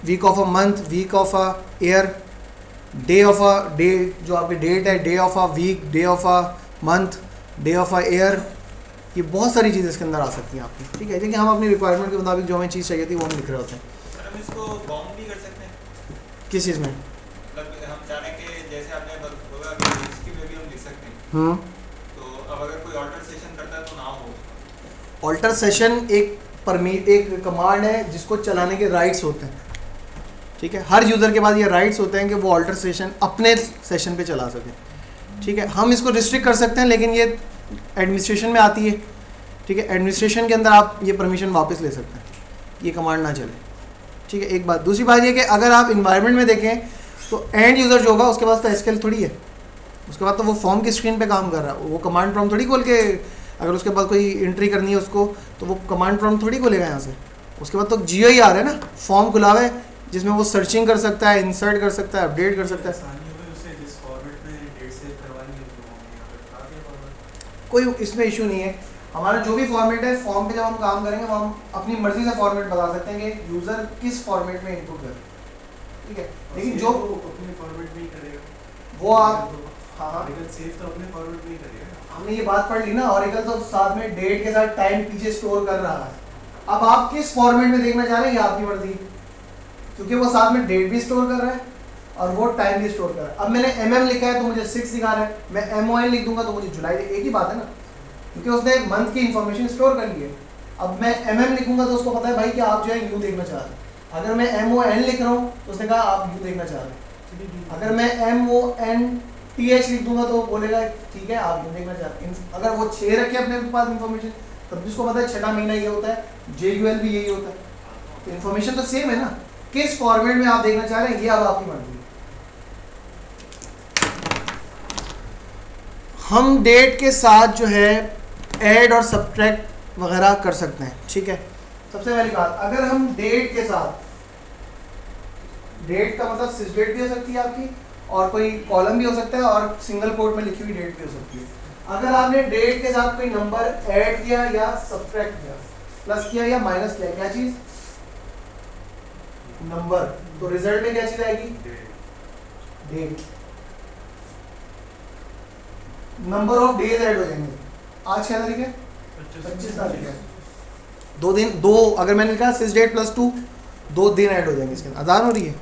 week of a month, week of a year, day of a day, जो आपकी डेट है, day of a week, day of a month, day of a year, ये बहुत सारी चीज़ें इसके अंदर आ सकती हैं आपकी, ठीक है। लेकिन हम अपनी रिक्वायरमेंट के मुताबिक जो हमें चीज़ चाहिए थी वो हम लिख रहे होते हैं। सर हम इसको बाउंड भी कर सकते हैं, किस चीज़ में? मतलब हम चाह रहे हैं कि जैसे आपने बोला कि इसकी वैल्यू हम लिख सकते हैं, तो अब अगर कोई ऑल्टर सेशन करता है तो ना हो। ऑल्टर सेशन एक कमांड है जिसको चलाने के राइट्स होते हैं, ठीक है। हर यूज़र के पास ये राइट्स होते हैं कि वो ऑल्टर सेशन अपने सेशन पे चला सके, ठीक है। हम इसको रिस्ट्रिक्ट कर सकते हैं, लेकिन ये एडमिनिस्ट्रेशन में आती है, ठीक है। एडमिनिस्ट्रेशन के अंदर आप ये परमिशन वापस ले सकते हैं, ये कमांड ना चले, ठीक है। एक बात, दूसरी बात ये कि अगर आप इन्वायरमेंट में देखें तो एंड यूज़र जो होगा उसके पास तो एसक्यूएल थोड़ी है, उसके बाद तो वो फॉर्म की स्क्रीन पे काम कर रहा है, वो कमांड प्रॉम्प्ट थोड़ी खोल के, अगर उसके पास कोई एंट्री करनी है उसको, तो वो कमांड प्रॉम्प्ट थोड़ी खोलेगा यहाँ से। उसके बाद तो जियो ही आ रहा है ना, फॉर्म खुला हुआ है जिसमें वो सर्चिंग कर सकता है, इंसर्ट कर सकता है, अपडेट कर सकता है। आसानी होगी उसे जिस फॉर्मेट में डेट सेव करवानी है तो हम यहाँ पे बता दिया फॉर्मेट। कोई इसमें इशू नहीं है, हमारा जो भी फॉर्मेट है फॉर्म पे जब हम काम करेंगे वो हम अपनी मर्जी से फॉर्मेट बता सकते हैं कि यूज़र किस फॉर्मेट में इनपुट करे, ठीक है। लेकिन जो अपने फॉर्मेट में ही करेगा वो आप, हाँ हाँ, ऑरेकल सेव तो अपने फॉर्मेट में ही करेगा। हमने ये बात पढ़ ली ना, ऑरेकल तो साथ में डेट के साथ टाइम पीछे स्टोर कर रहा है। अब आप किस फॉर्मेट में देखना चाह रहे हैं ये आपकी मर्जी, क्योंकि वो साथ में डेट भी स्टोर कर रहा है और वो टाइम भी स्टोर कर रहा है। अब मैंने MM लिखा है तो मुझे 6 दिखा रहा है, मैं MON लिख दूंगा तो मुझे जुलाई, एक ही बात है ना, क्योंकि उसने मंथ की इंफॉर्मेशन स्टोर कर ली है। अब मैं MM लिखूंगा तो उसको पता है भाई कि आप जो है यू देखना चाह रहे हैं। अगर मैं MON लिख रहा हूँ तो उसने कहा आप यू देखना चाह रहे हैं। अगर मैं MONTH लिख दूंगा तो बोलेगा ठीक है आप यू देखना चाह रहे हैं। अगर वो 6 रखे अपने पास इंफॉर्मेशन, तब जिसको पता है छठा महीना ये होता है, JUL भी यही होता है, तो इन्फॉर्मेशन तो सेम है ना। किस फॉर्मेट में आप देखना चाह रहे हैं ये अब आपकी मर्जी है। हम डेट के साथ जो है ऐड और सब्ट्रैक्ट वगैरह कर सकते हैं, ठीक है। सबसे पहली बात, अगर हम डेट के साथ, डेट का मतलब सिस डेट भी हो सकती है आपकी, और कोई कॉलम भी हो सकता है, और सिंगल कोट में लिखी हुई डेट भी हो सकती है। अगर आपने डेट के साथ कोई नंबर ऐड किया या सब्ट्रैक्ट किया, प्लस किया या माइनस किया, क्या चीज, नंबर, तो रिजल्ट में क्या चीज आएगी, date. Number of days add हो जाएंगे। आज क्या तारीख है, 25 तारीख है, 2 दिन, 2 अगर मैंने लिखा सिस डेट +2, 2 दिन ऐड हो जाएंगे इसके अंदर। आसान हो रही है।